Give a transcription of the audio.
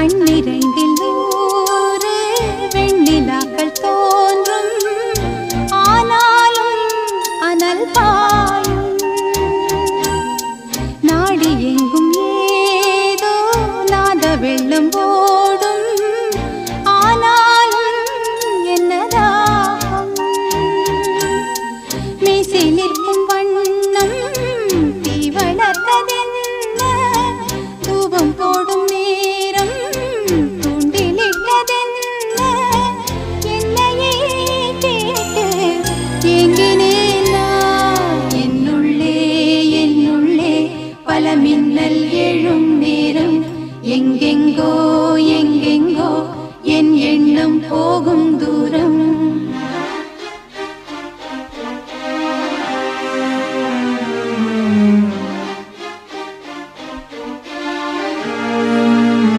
கண்ணிரண்டில் நூறு வெண்ணிலாக்கள் தோன்றும், ஆனாலும் அனல் பாயும். நாடி எங்கும் ஏதோ நாத வெள்ளம் ஓடும், ஆனாலும் என்னதாகும். மீசை நிற்கும் வண்ணம் தீ வளர்த்ததென்ன, தூபம் போடும் நேரம் தூண்டிலிட்டதென்ன. என்னையே கேட்டு ஏங்கினேன் நான், என்னுள்ளே என்னுள்ளே பல மின்னல் எழும் நேரம். எங்கெங்கோ எங்கெங்கோ என் எண்ணம் போகும் தூரம்.